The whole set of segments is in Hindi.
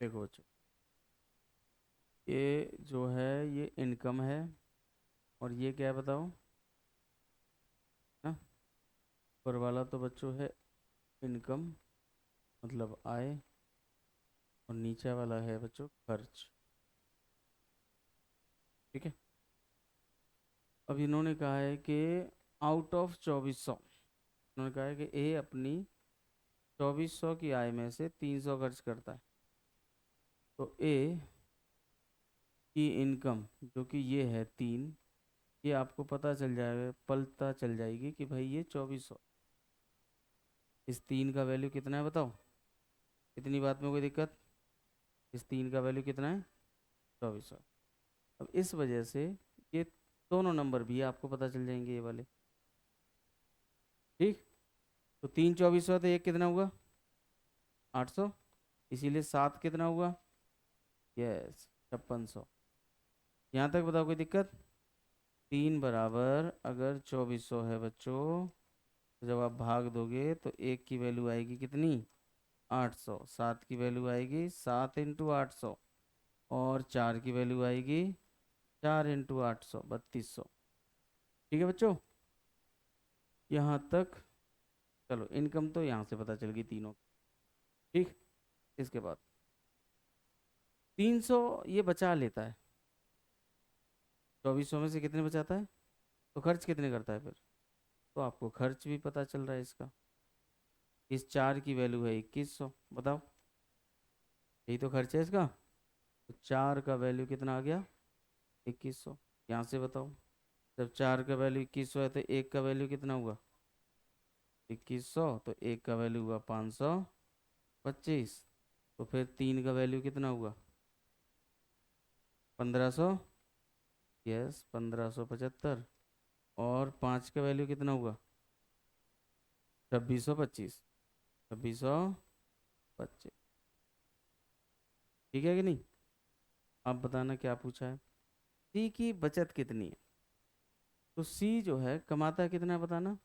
देखो बच्चों, ये जो है ये इनकम है, और ये क्या है बताओ ना। ऊपर वाला तो बच्चों है इनकम, मतलब आय, और नीचे वाला है बच्चों खर्च। ठीक है। अब इन्होंने कहा है कि आउट ऑफ 2400, उन्होंने कहा है कि ए अपनी 2400 की आय में से 300 खर्च करता है। तो ए की इनकम जो कि ये है 3, ये आपको पता चल जाएगा, पता चल जाएगी कि भाई ये 2400, इस 3 का वैल्यू कितना है बताओ। इतनी बात में कोई दिक्कत? इस 3 का वैल्यू कितना है? 2400। अब इस वजह से ये दोनों नंबर भी आपको पता चल जाएंगे, ये वाले। ठीक। तो 3 2400 तो एक कितना हुआ? 800। इसीलिए 7 कितना हुआ? यस, 5600। यहाँ तक बताओ कोई दिक्कत? 3 बराबर अगर 2400 है बच्चों, तो जब आप भाग दोगे तो एक की वैल्यू आएगी कितनी? 800। 7 की वैल्यू आएगी 7 × 800, और 4 की वैल्यू आएगी 4 × 800, 3200। ठीक है बच्चों, यहाँ तक। चलो, इनकम तो यहाँ से पता चल गई तीनों। ठीक। इसके बाद 300 ये बचा लेता है, 2400 में से कितने बचाता है, तो खर्च कितने करता है फिर? तो आपको खर्च भी पता चल रहा है इसका। इस 4 की वैल्यू है 2100, बताओ। यही तो खर्च है इसका। तो 4 का वैल्यू कितना आ गया? 2100। यहाँ से बताओ, जब 4 का वैल्यू 2100 है तो एक का वैल्यू कितना हुआ? 2100। तो एक का वैल्यू हुआ 525। तो फिर 3 का वैल्यू कितना हुआ? 1500। यस, 1575। और 5 का वैल्यू कितना हुआ? 2625। 2625। ठीक है कि नहीं? आप बताना क्या पूछा है। सी की बचत कितनी है? तो सी जो है कमाता है कितना है बताना,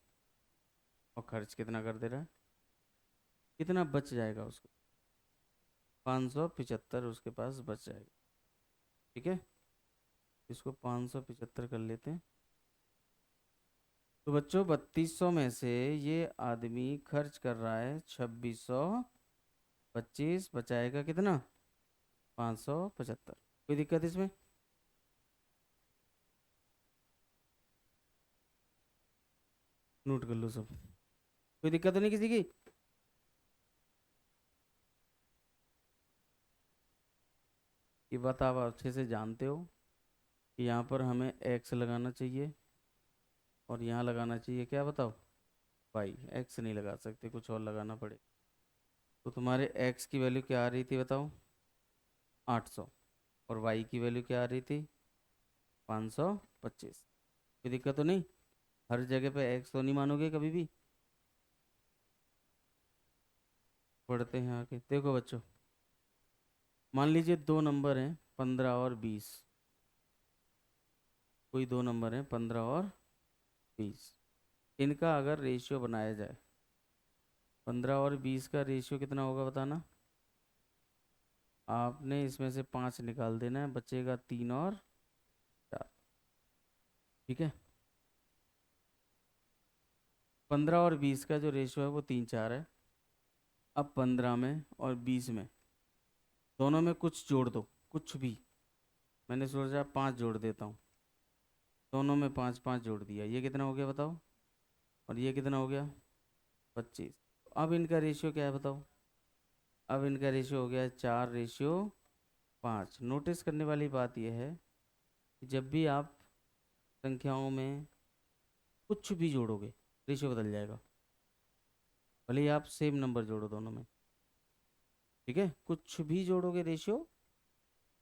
और खर्च कितना कर दे रहा है। कितना बच जाएगा उसको? 575 उसके पास बच जाएगा। ठीक है, इसको 575 कर लेते हैं। तो बच्चों 3200 में से ये आदमी खर्च कर रहा है 2625, बचाएगा कितना? 575। कोई दिक्कत इसमें? नोट कर लो सब। कोई दिक्कत तो नहीं किसी की? ये बात आप अच्छे से जानते हो कि यहाँ पर हमें एक्स लगाना चाहिए, और यहाँ लगाना चाहिए क्या बताओ? वाई। एक्स नहीं लगा सकते, कुछ और लगाना पड़े। तो तुम्हारे एक्स की वैल्यू क्या आ रही थी बताओ? 800। और वाई की वैल्यू क्या आ रही थी? 525। कोई दिक्कत तो नहीं? हर जगह पे एक्स तो नहीं मानोगे कभी भी? पढ़ते हैं आगे, देखो बच्चों। मान लीजिए दो नंबर हैं 15 और 20। कोई दो नंबर हैं 15 और 20, इनका अगर रेशियो बनाया जाए, 15 और 20 का रेशियो कितना होगा बताना। आपने इसमें से 5 निकाल देना है, बचेगा 3 और 4। ठीक है। 15 और 20 का जो रेशियो है वो 3 4 है। अब 15 में और 20 में दोनों में कुछ जोड़ दो, कुछ भी। मैंने सोचा 5 जोड़ देता हूँ। दोनों में 5 5 जोड़ दिया, ये कितना हो गया बताओ? और ये कितना हो गया? 25। अब इनका रेशियो क्या है बताओ? अब इनका रेशियो हो गया 4:5। नोटिस करने वाली बात यह है कि जब भी आप संख्याओं में कुछ भी जोड़ोगे, रेशियो बदल जाएगा। भले ही आप सेम नंबर जोड़ो दोनों में। ठीक है, कुछ भी जोड़ोगे रेशियो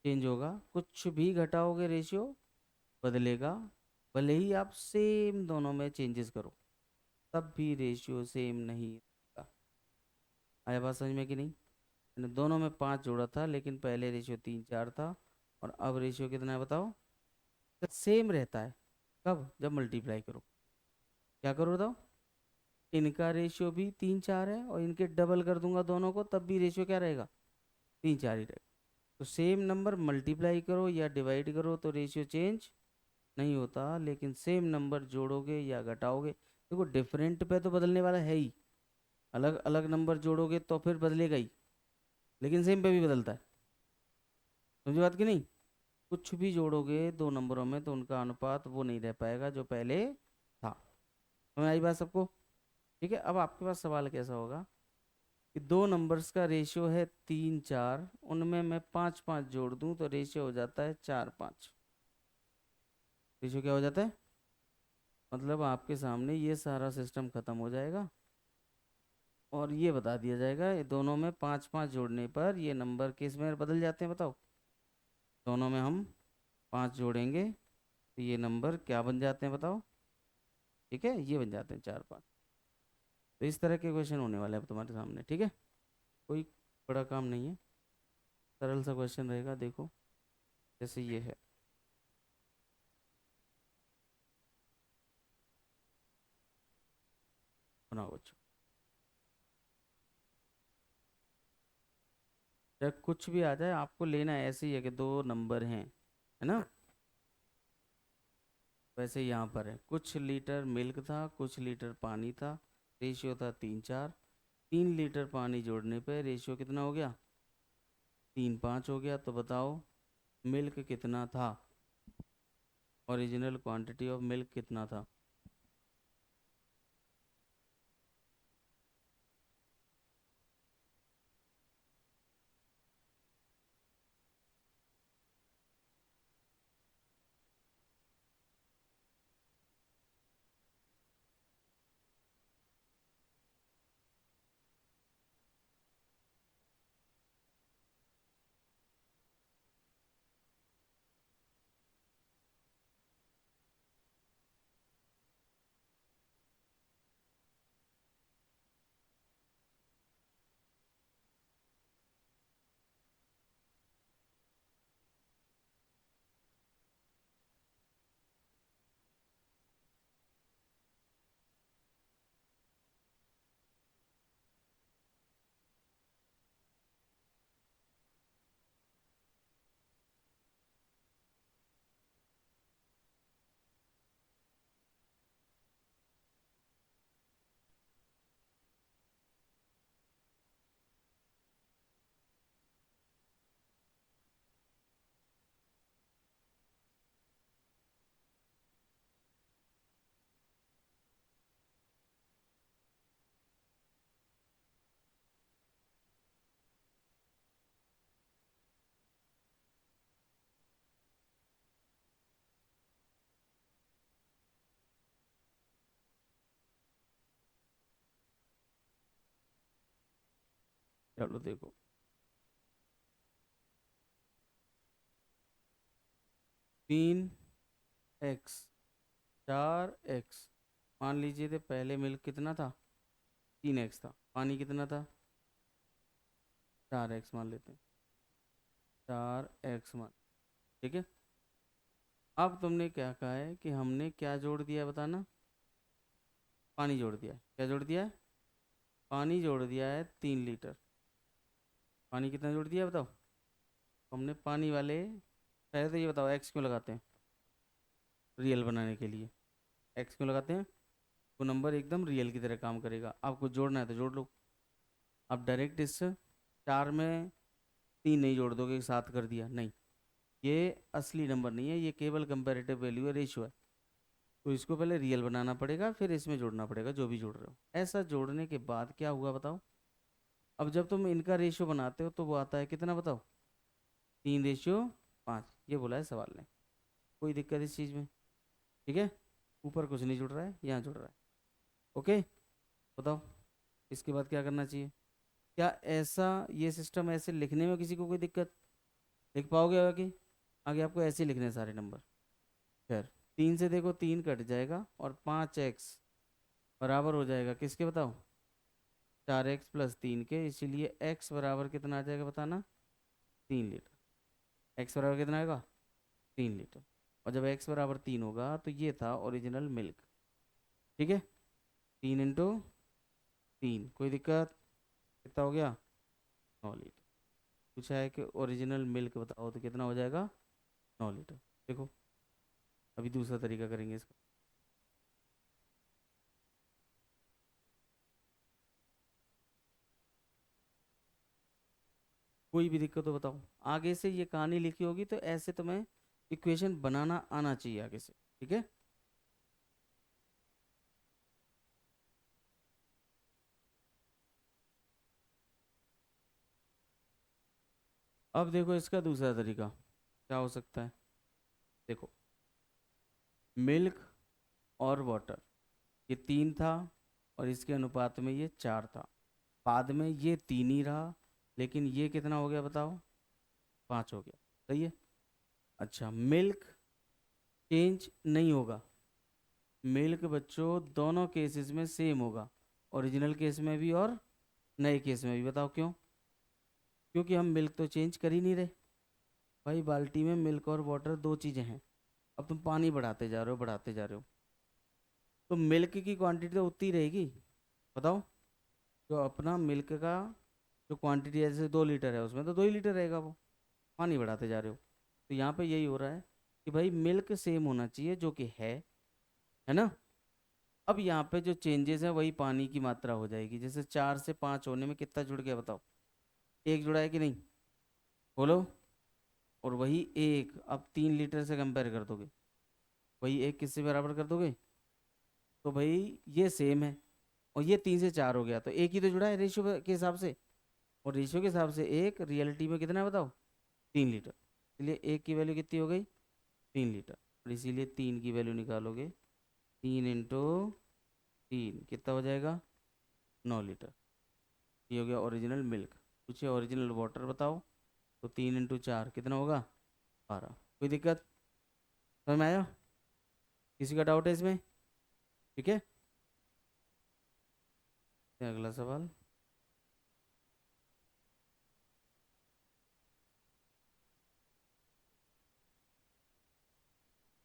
चेंज होगा, कुछ भी घटाओगे रेशियो बदलेगा। भले ही आप सेम दोनों में चेंजेस करो, तब भी रेशियो सेम नहीं होगा। आया बात समझ में कि नहीं? मैंने दोनों में 5 जोड़ा था, लेकिन पहले रेशियो 3 4 था, और अब रेशियो कितना है बताओ? सेम रहता है। कब? जब मल्टीप्लाई करो। क्या करो बताओ? इनका रेशियो भी 3 4 है, और इनके डबल कर दूंगा दोनों को, तब भी रेशियो क्या रहेगा? तीन चार ही रहेगा। तो सेम नंबर मल्टीप्लाई करो या डिवाइड करो तो रेशियो चेंज नहीं होता, लेकिन सेम नंबर जोड़ोगे या घटाओगे, देखो डिफरेंट पे तो बदलने वाला है ही, अलग अलग नंबर जोड़ोगे तो फिर बदलेगा ही, लेकिन सेम पे भी बदलता है। समझी बात कि नहीं? कुछ भी जोड़ोगे दो नंबरों में तो उनका अनुपात वो नहीं रह पाएगा जो पहले था। समझ आई बात सबको? ठीक है, अब आपके पास सवाल कैसा होगा कि दो नंबर्स का रेशियो है 3 4, उनमें मैं 5 5 जोड़ दूं तो रेशियो हो जाता है 4 5। रेशियो क्या हो जाता है? मतलब आपके सामने ये सारा सिस्टम खत्म हो जाएगा और ये बता दिया जाएगा ये दोनों में 5 5 जोड़ने पर ये नंबर किस में बदल जाते हैं बताओ। दोनों में हम 5 जोड़ेंगे तो ये नंबर क्या बन जाते हैं बताओ। ठीक है, ये बन जाते हैं 4 5। तो इस तरह के क्वेश्चन होने वाले हैं अब तुम्हारे सामने। ठीक है, कोई बड़ा काम नहीं है, सरल सा क्वेश्चन रहेगा। देखो जैसे ये है, बनाओ बच्चों। जब कुछ भी आ जाए आपको लेना ऐसे ही है कि दो नंबर हैं, है ना। वैसे यहाँ पर है, कुछ लीटर मिल्क था, कुछ लीटर पानी था, रेशियो था 3 4। 3 लीटर पानी जोड़ने पे रेशियो कितना हो गया? 3 5 हो गया। तो बताओ मिल्क कितना था, ओरिजिनल क्वांटिटी ऑफ मिल्क कितना था? चलो देखो, 3 x 4 x, मान लीजिए थे पहले मिल्क कितना था? 3 x था। पानी कितना था? 4 x मान लेते हैं। 4 x मान, ठीक है। अब तुमने क्या कहा है कि हमने क्या जोड़ दिया है बताना? पानी जोड़ दिया है। क्या जोड़ दिया है? पानी जोड़ दिया है 3 लीटर। पानी कितना जोड़ दिया है बताओ? हमने पानी वाले, पहले तो ये बताओ एक्स क्यों लगाते हैं? रियल बनाने के लिए एक्स क्यों लगाते हैं? वो नंबर एकदम रियल की तरह काम करेगा। आपको जोड़ना है तो जोड़ लो। आप डायरेक्ट इस 4 में 3 नहीं जोड़ दोगे, 7 कर दिया, नहीं। ये असली नंबर नहीं है, ये केवल कंपेरेटिव वैल्यू है, रेशियो है। तो इसको पहले रियल बनाना पड़ेगा, फिर इसमें जोड़ना पड़ेगा जो भी जोड़ रहे हो। ऐसा जोड़ने के बाद क्या हुआ बताओ? अब जब तुम इनका रेशियो बनाते हो तो वो आता है कितना बताओ? 3:5। ये बोला है सवाल ने। कोई दिक्कत इस चीज़ में? ठीक है, ऊपर कुछ नहीं जुड़ रहा है, यहाँ जुड़ रहा है। ओके, बताओ इसके बाद क्या करना चाहिए? क्या ऐसा ये सिस्टम ऐसे लिखने में किसी को कोई दिक्कत? लिख पाओगे आगे? आगे आपको ऐसे ही लिखने हैं सारे नंबर। खैर, 3 से देखो 3 कट जाएगा और 5x बराबर हो जाएगा किसके बताओ? 4x + 3 के। इसीलिए x बराबर कितना आ जाएगा बताना? 3 लीटर। x बराबर कितना आएगा? 3 लीटर। और जब x बराबर 3 होगा तो ये था ओरिजिनल मिल्क। ठीक है, 3 × 3, कोई दिक्कत? कितना हो गया? 9 लीटर। पूछा है कि ओरिजिनल मिल्क बताओ, तो कितना हो जाएगा? 9 लीटर। देखो अभी दूसरा तरीका करेंगे इसका। कोई भी दिक्कत हो बताओ। आगे से ये कहानी लिखी होगी तो ऐसे तुम्हें इक्वेशन बनाना आना चाहिए आगे से, ठीक है? अब देखो इसका दूसरा तरीका क्या हो सकता है। देखो, मिल्क और वाटर ये 3 था, और इसके अनुपात में ये 4 था। बाद में ये 3 ही रहा, लेकिन ये कितना हो गया बताओ? 5 हो गया। सही है। अच्छा, मिल्क चेंज नहीं होगा। मिल्क बच्चों दोनों केसेस में सेम होगा, ओरिजिनल केस में भी और नए केस में भी। बताओ क्यों? क्योंकि हम मिल्क तो चेंज कर ही नहीं रहे। भाई बाल्टी में मिल्क और वाटर दो चीज़ें हैं। अब तुम पानी बढ़ाते जा रहे हो, बढ़ाते जा रहे हो, तो मिल्क की क्वांटिटी तो उतनी रहेगी। बताओ, जो अपना मिल्क का जो क्वांटिटी है, जैसे 2 लीटर है, उसमें तो 2 ही लीटर रहेगा वो। पानी बढ़ाते जा रहे हो। तो यहाँ पे यही हो रहा है कि भाई मिल्क सेम होना चाहिए, जो कि है ना? अब यहाँ पे जो चेंजेस है वही पानी की मात्रा हो जाएगी। जैसे 4 से 5 होने में कितना जुड़ गया बताओ? एक जुड़ा है कि नहीं? बोलो। और वही एक अब 3 लीटर से कंपेयर कर दोगे, वही एक किससे बराबर कर दोगे? तो भाई ये सेम है, और ये 3 से 4 हो गया, तो एक ही तो जुड़ा है रेशियो के हिसाब से। और रेशियो के हिसाब से एक रियलिटी में कितना है बताओ? 3 लीटर। इसलिए एक की वैल्यू कितनी हो गई? 3 लीटर। और इसीलिए 3 की वैल्यू निकालोगे, 3 × 3 कितना हो जाएगा? 9 लीटर। ये हो गया ओरिजिनल मिल्क। पूछे ओरिजिनल वाटर बताओ, तो 3 × 4 कितना होगा? 12। कोई दिक्कत? समझ में आया? किसी का डाउट है इसमें? ठीक है। अगला सवाल।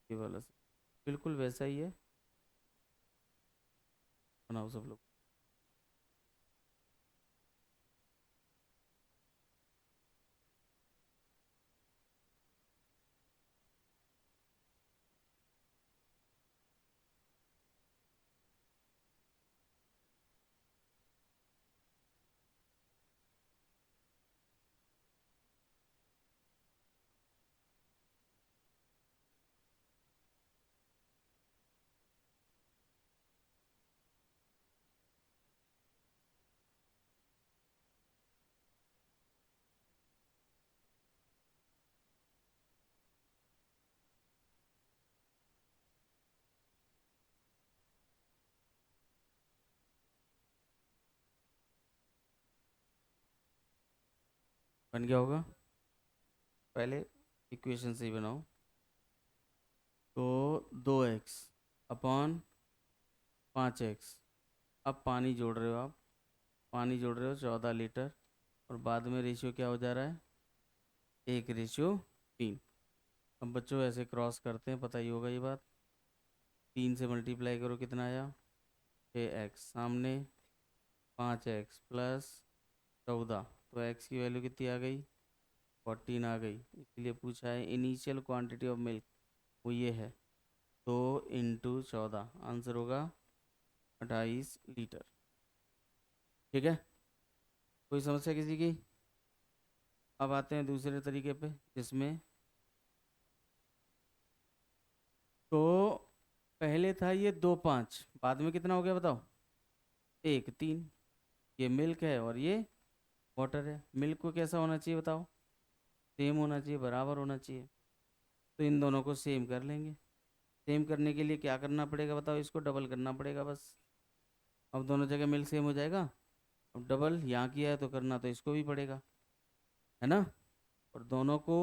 ये वाला बिल्कुल वैसा ही है, बनाओ सब लोग। बन गया होगा। पहले इक्वेशन से ही बनाओ। तो 2x अपॉन 5x। अब पानी जोड़ रहे हो आप, पानी जोड़ रहे हो 14 लीटर, और बाद में रेशियो क्या हो जा रहा है? 1:3। अब बच्चों ऐसे क्रॉस करते हैं, पता ही होगा ये बात। 3 से मल्टीप्लाई करो, कितना आया? 6x। सामने 5x प्लस 14, तो x की वैल्यू कितनी आ गई? 14 आ गई। इसलिए पूछा है इनिशियल क्वांटिटी ऑफ मिल्क, वो ये है। 2 × 14, आंसर होगा 28 लीटर। ठीक है। कोई समस्या किसी की? अब आते हैं दूसरे तरीके पे, जिसमें तो पहले था ये 2 5, बाद में कितना हो गया बताओ? 1 3। ये मिल्क है और ये वाटर है। मिल्क को कैसा होना चाहिए बताओ? सेम होना चाहिए, बराबर होना चाहिए। तो इन दोनों को सेम कर लेंगे। सेम करने के लिए क्या करना पड़ेगा बताओ? इसको डबल करना पड़ेगा बस। अब दोनों जगह मिल्क सेम हो जाएगा। अब डबल यहाँ किया है तो करना तो इसको भी पड़ेगा, है ना? और दोनों को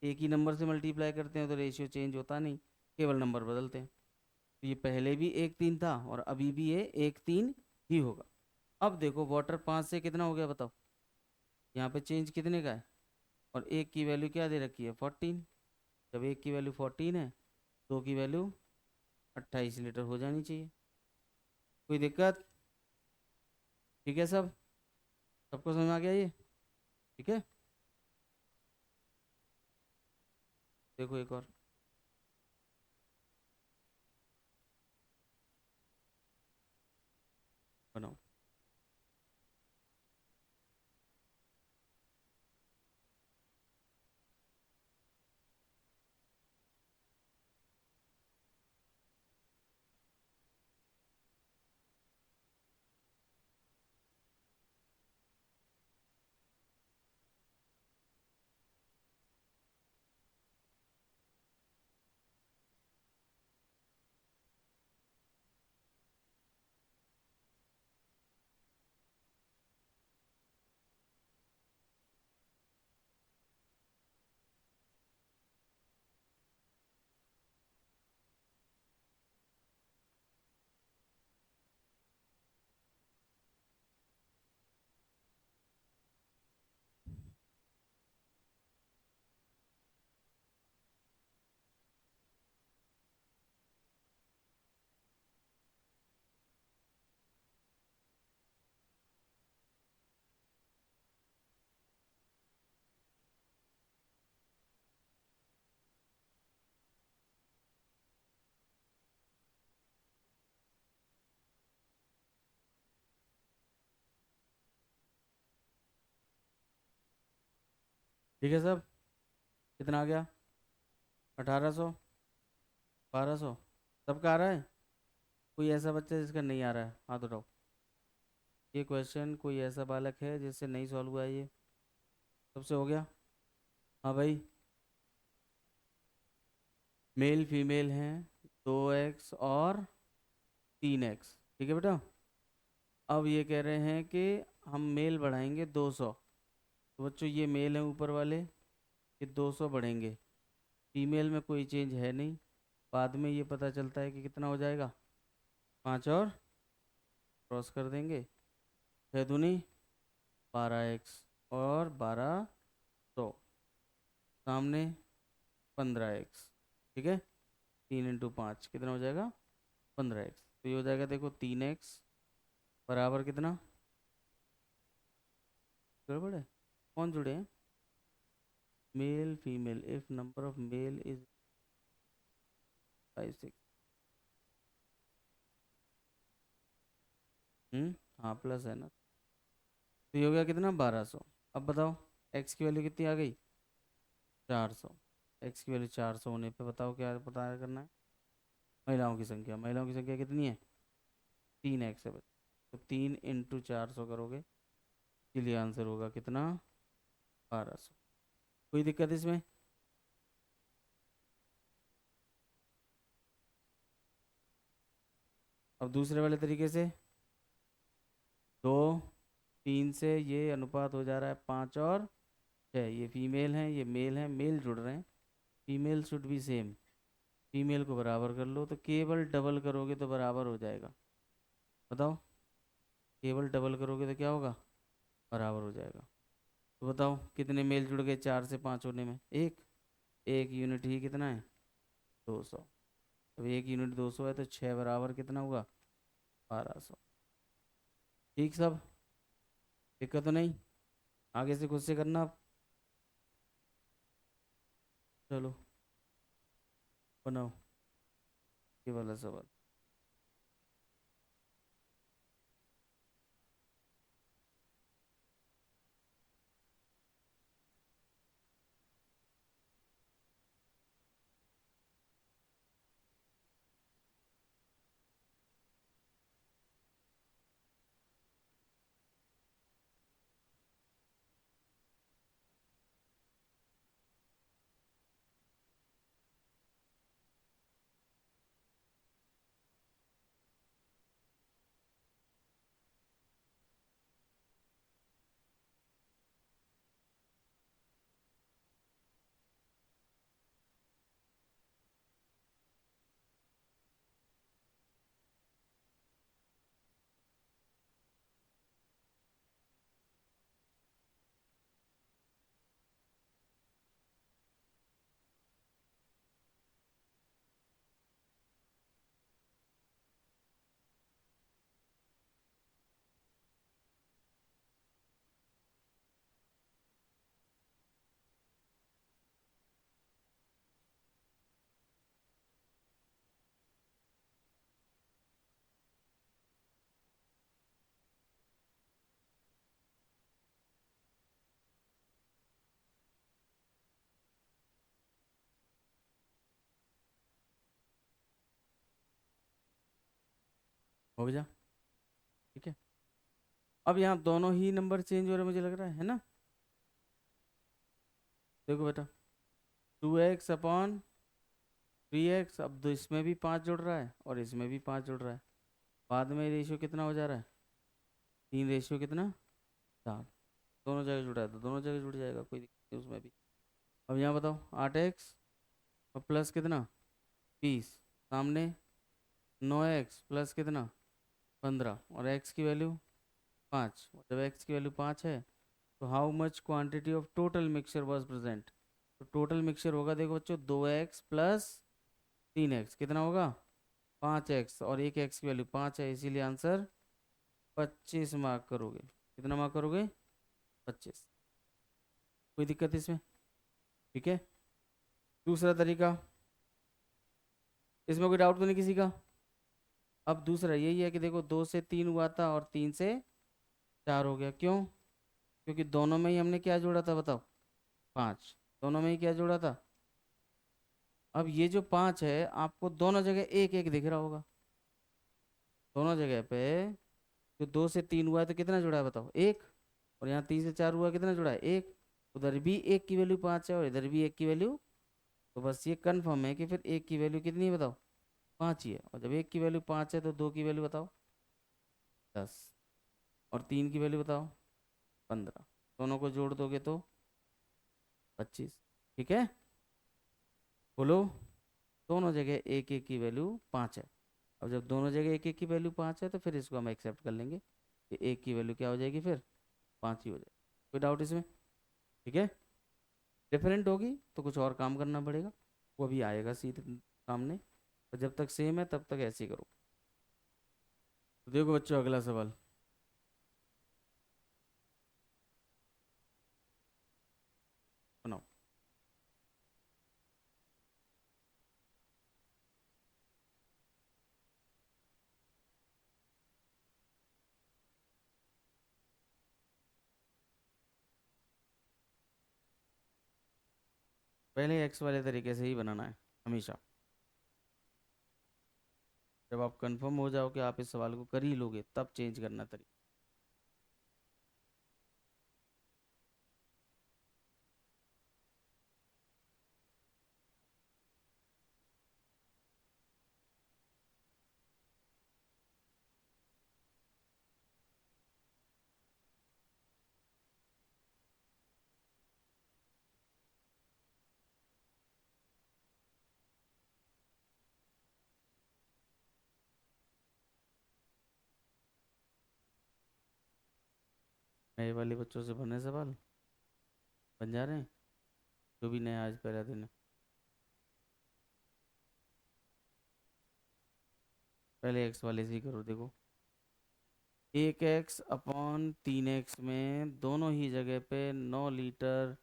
एक ही नंबर से मल्टीप्लाई करते हैं तो रेशियो चेंज होता नहीं, केवल नंबर बदलते हैं। तो ये पहले भी 1 3 था और अभी भी ये 1 3 ही होगा। अब देखो वाटर 5 से कितना हो गया बताओ? यहाँ पे चेंज कितने का है? और एक की वैल्यू क्या दे रखी है? 14। जब एक की वैल्यू 14 है, दो की वैल्यू 28 लीटर हो जानी चाहिए। कोई दिक्कत? ठीक है सब? सबको समझ में आ गया ये? ठीक है। देखो एक और। बनाओ। ठीक है सब। कितना आ गया? 1800, 1200। सबका आ रहा है? कोई ऐसा बच्चा जिसका नहीं आ रहा है, हाथ उठाओ। ये क्वेश्चन कोई ऐसा बालक है जिससे नहीं सॉल्व हुआ है ये? सबसे हो गया? हाँ भाई। मेल फीमेल हैं, 2x और 3x, ठीक है बेटा। अब ये कह रहे हैं कि हम मेल बढ़ाएंगे 200। तो बच्चों ये मेल हैं ऊपर वाले, ये 200 बढ़ेंगे। फीमेल में कोई चेंज है नहीं। बाद में ये पता चलता है कि कितना हो जाएगा, 5 और क्रॉस कर देंगे, 6 दूनी 12x और 1200, सामने 15x। ठीक है, 3 × 5 कितना हो जाएगा? 15x। तो ये हो जाएगा देखो 3x बराबर कितना? गड़बड़ है? कौन जुड़े हैं? Male female, if number of male is 5 6। हाँ प्लस है ना। तो ये हो गया कितना? 1200। अब बताओ एक्स की वैल्यू कितनी आ गई? 400। एक्स की वैल्यू 400 होने पे बताओ क्या पता करना है? महिलाओं की संख्या, महिलाओं की संख्या कितनी है? 3x है बच्चे। तो 3 × 400 करोगे, इसलिए आंसर होगा कितना? 1200। कोई दिक्कत इसमें? अब दूसरे वाले तरीके से, 2 3 से ये अनुपात हो जा रहा है 5 और 6। ये फीमेल हैं, ये मेल हैं, मेल जुड़ रहे हैं। Female should be same. Female को बराबर कर लो, तो केवल डबल करोगे तो बराबर हो जाएगा। बताओ, केवल डबल करोगे तो क्या होगा? बराबर हो जाएगा। तो बताओ कितने मेल जुड़ गए 4 से 5 होने में? एक। एक यूनिट ही कितना है? 200। अब एक यूनिट 200 है तो 6 बराबर कितना हुआ? 1200। ठीक सब, दिक्कत तो नहीं? आगे से खुद से करना आप। चलो बनाओ ये वाला सवाल। हो गया। ठीक है, अब यहाँ दोनों ही नंबर चेंज हो रहे मुझे लग रहा है ना। देखो बेटा, 2x अपॉन 3x, अब तो इसमें भी 5 जुड़ रहा है और इसमें भी 5 जुड़ रहा है। बाद में रेशियो कितना हो जा रहा है, 3 रेशियो कितना 4। दोनों जगह जुड़ा है तो दोनों जगह जुड़ जाएगा, कोई दिक्कत नहीं उसमें भी। अब यहाँ बताओ 8x और प्लस कितना 20, सामने 9x प्लस कितना 15 और x की वैल्यू 5। जब x की वैल्यू 5 है तो how much quantity of total mixture was present. तो टोटल मिक्सचर होगा, देखो बच्चों, 2x प्लस 3x कितना होगा 5x, और एक x की वैल्यू 5 है, इसीलिए आंसर 25 मार्क करोगे। कितना मार्क करोगे 25। कोई दिक्कत इसमें, ठीक है। दूसरा तरीका, इसमें कोई डाउट तो नहीं किसी का। अब दूसरा यही है कि देखो 2 से 3 हुआ था और 3 से 4 हो गया, क्यों, क्योंकि दोनों में ही हमने क्या जोड़ा था बताओ 5, दोनों में ही क्या जोड़ा था। अब ये जो 5 है आपको दोनों जगह एक एक दिख रहा होगा, दोनों जगह पे जो 2 से 3 हुआ है तो कितना जुड़ा है बताओ एक, और यहाँ 3 से 4 हुआ कितना जुड़ा है एक। उधर भी एक की वैल्यू 5 है और इधर भी एक की वैल्यू, तो बस ये कन्फर्म है कि फिर एक की वैल्यू कितनी है बताओ 5 ही है। और जब एक की वैल्यू 5 है तो दो की वैल्यू बताओ 10, और 3 की वैल्यू बताओ 15, दोनों को जोड़ दोगे तो 25। ठीक है, बोलो, दोनों जगह एक एक की वैल्यू 5 है। अब जब दोनों जगह एक एक की वैल्यू 5 है तो फिर इसको हम एक्सेप्ट कर लेंगे कि एक की वैल्यू क्या हो जाएगी फिर 5 ही हो जाएगी। कोई डाउट इसमें, ठीक है। डिफरेंट होगी तो कुछ और काम करना पड़ेगा, वो भी आएगा सीधे सामने, और जब तक सेम है तब तक ऐसे ही करो। तो देखो बच्चों अगला सवाल, बनाओ। पहले एक्स वाले तरीके से ही बनाना है हमेशा। जब आप कंफर्म हो जाओ कि आप इस सवाल को कर ही लोगे तब चेंज करना तरीका। नए वाले बच्चों से बने सवाल बन जा रहे हैं, जो भी नया आज पहला दिन है। पहले एक्स वाले से ही करो, देखो 1x अपॉन 3x में दोनों ही जगह पे 9 लीटर,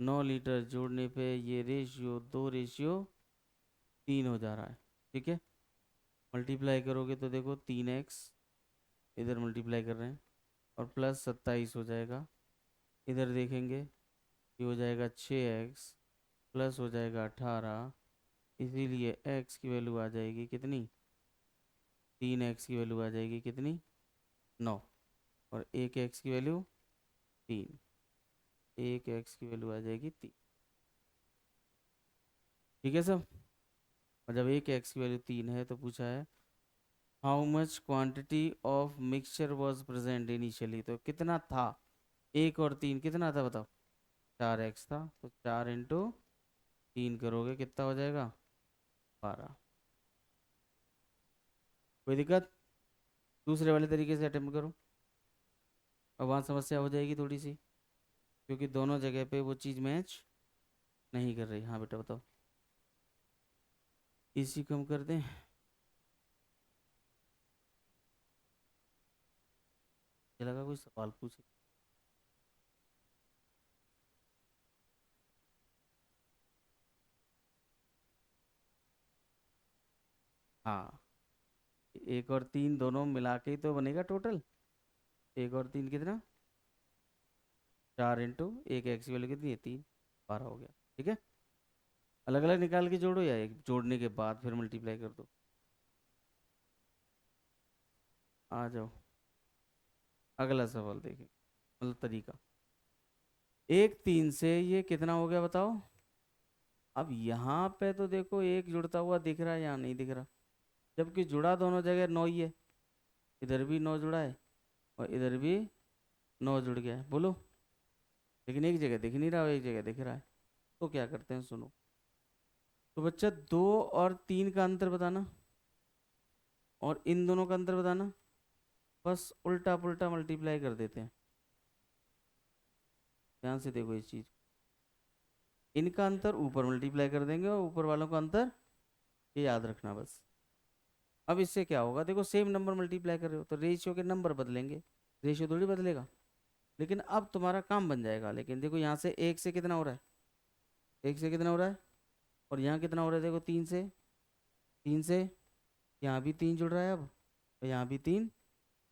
9 लीटर जोड़ने पे ये रेशियो 2:3 हो जा रहा है। ठीक है, मल्टीप्लाई करोगे तो देखो 3x, इधर मल्टीप्लाई कर रहे हैं, और प्लस 27 हो जाएगा। इधर देखेंगे ये हो जाएगा 6x, प्लस हो जाएगा 18, इसीलिए x की वैल्यू आ जाएगी कितनी 3x की वैल्यू आ जाएगी कितनी 9, और एक x की वैल्यू 3, एक x की वैल्यू आ जाएगी 3। ठीक है सब। और जब एक x की वैल्यू 3 है तो पूछा है how much quantity of mixture was present initially, तो कितना था, एक और 3 कितना था बताओ 4x था, तो 4 × 3 करोगे कितना हो जाएगा 12। कोई दिक्कत, दूसरे वाले तरीके से अटेम्प्ट करो। अब वहाँ समस्या हो जाएगी थोड़ी सी, क्योंकि दोनों जगह पे वो चीज़ मैच नहीं कर रही। हाँ बेटा बताओ, इसी कम कर दें, मुझे लगा कोई सवाल पूछे। हाँ, एक और 3 दोनों मिला के ही तो बनेगा टोटल। एक और 3 कितना 4 × एक एक्स की वैल्यू कितनी है 3, 12 हो गया। ठीक है, अलग अलग निकाल के जोड़ो या एक जोड़ने के बाद फिर मल्टीप्लाई कर दो। आ जाओ, अगला सवाल देखिए, मतलब तरीका। एक तीन से ये कितना हो गया बताओ। अब यहाँ पे तो देखो एक जुड़ता हुआ दिख रहा है, यहाँ नहीं दिख रहा, जबकि जुड़ा दोनों जगह नौ ही है। इधर भी नौ जुड़ा है और इधर भी नौ जुड़ गया है, बोलो। लेकिन एक जगह दिख नहीं रहा, एक जगह दिख रहा है। तो क्या करते हैं, सुनो। तो बच्चा, दो और तीन का अंतर बताना, और इन दोनों का अंतर बताना। बस उल्टा पुल्टा मल्टीप्लाई कर देते हैं। ध्यान से देखो इस चीज। इनका अंतर ऊपर मल्टीप्लाई कर देंगे और ऊपर वालों का अंतर, ये याद रखना बस। अब इससे क्या होगा, देखो सेम नंबर मल्टीप्लाई कर रहे हो तो रेशियो के नंबर बदलेंगे, रेशियो थोड़ी बदलेगा। लेकिन अब तुम्हारा काम बन जाएगा। लेकिन देखो यहाँ से एक से कितना हो रहा है, एक से कितना हो रहा है, और यहाँ कितना हो रहा है, देखो तीन से, तीन से। यहाँ भी तीन जुड़ रहा है अब, और यहाँ भी तीन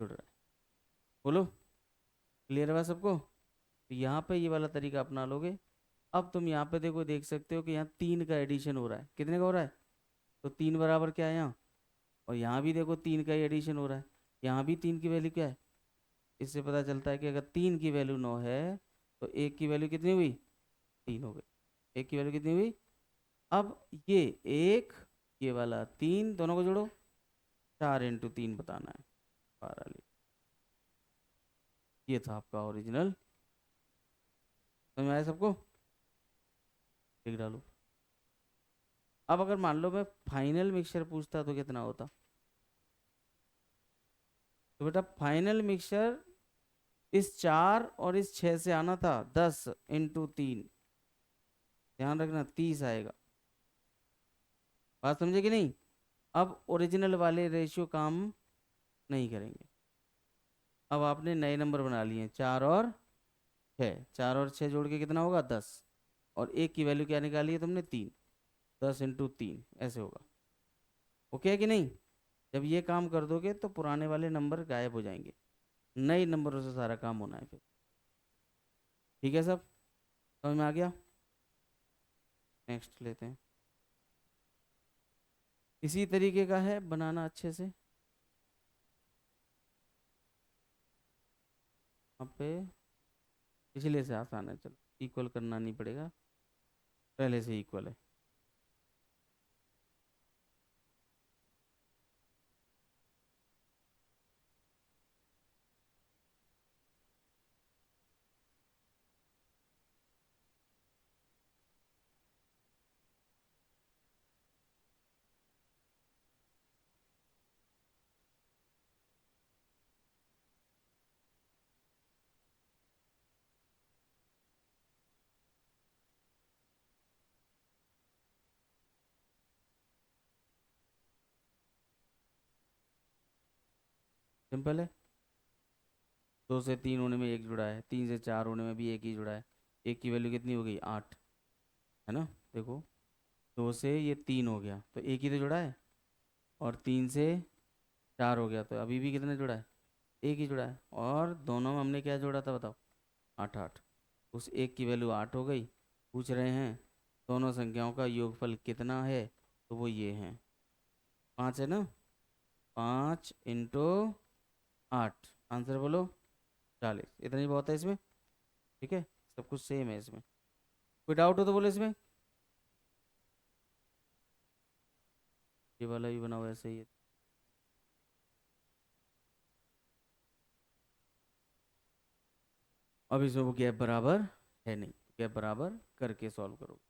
जुड़ रहा है। बोलो, क्लियर है सबको। तो यहाँ पे ये वाला तरीका अपना लोगे। अब तुम यहाँ पे देखो, देख सकते हो कि यहाँ तीन का एडिशन हो रहा है, कितने का हो रहा है, तो तीन बराबर क्या है यहाँ। और यहाँ भी देखो तीन का ही एडिशन हो रहा है, यहाँ भी तीन की वैल्यू क्या है। इससे पता चलता है कि अगर तीन की वैल्यू नौ है तो एक की वैल्यू कितनी हुई, तीन हो गई। एक की वैल्यू कितनी हुई। अब ये एक, ये वाला तीन, दोनों को जोड़ो, चार इंटू तीन बताना है, 12 ली। ये था आपका ओरिजिनल। समझ में आया सबको, लिख डालो। अब अगर मान लो मैं फाइनल मिक्सचर पूछता तो कितना होता। तो बेटा फाइनल मिक्सचर इस चार और इस छः से आना था, 10 इंटू 3, ध्यान रखना 30 आएगा। बात समझे कि नहीं। अब ओरिजिनल वाले रेशियो काम नहीं करेंगे। अब आपने नए नंबर बना लिए, चार और छः, चार और छः जोड़ के कितना होगा, 10। और एक की वैल्यू क्या निकाली है तुमने, तीन। 10 इंटू 3 ऐसे होगा। ओके है कि नहीं। जब ये काम कर दोगे तो पुराने वाले नंबर गायब हो जाएंगे, नए नंबरों से सारा काम होना है फिर। ठीक है सब, समझ में आ गया। नेक्स्ट लेते हैं। इसी तरीके का है बनाना अच्छे से। यहाँ पे पिछले से आसान है, चलो इक्वल करना नहीं पड़ेगा, पहले से इक्वल है। सिंपल है। दो से तीन होने में एक जुड़ा है, तीन से चार होने में भी एक ही जुड़ा है। एक की वैल्यू कितनी हो गई, 8, है ना। देखो, दो से ये तीन हो गया तो एक ही तो जुड़ा है, और तीन से चार हो गया तो अभी भी कितने जुड़ा है, एक ही जुड़ा है। और दोनों में हमने क्या जोड़ा था बताओ, आठ आठ। उस एक की वैल्यू 8 हो गई। पूछ रहे हैं दोनों संख्याओं का योगफल कितना है, तो वो ये है, 5 है ना। 5 इंटू 8, आंसर बोलो, 40। इतना ही बहुत है इसमें। ठीक है, सब कुछ सेम है इसमें। कोई डाउट हो तो बोलो इसमें। ये वाला भी बना हुआ ऐसे ही है। अब इसमें वो गैप बराबर है नहीं, गैप बराबर करके सॉल्व करो।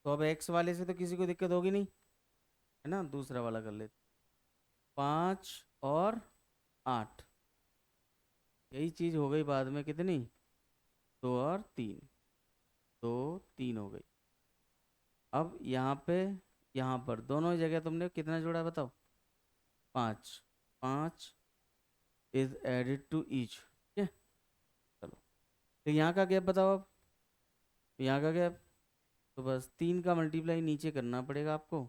तो अब एक्स वाले से तो किसी को दिक्कत होगी नहीं, है ना, दूसरा वाला कर लेते। 5 और 8, यही चीज हो गई बाद में कितनी, 2 और 3, 2 3 हो गई। अब यहाँ पे, यहाँ पर दोनों जगह तुमने कितना जोड़ा है बताओ, 5, 5 इज एडिड टू ईच, ठीक है। चलो, तो यहाँ का गैप बताओ अब, यहाँ का गैप, तो बस 3 का मल्टीप्लाई नीचे करना पड़ेगा आपको,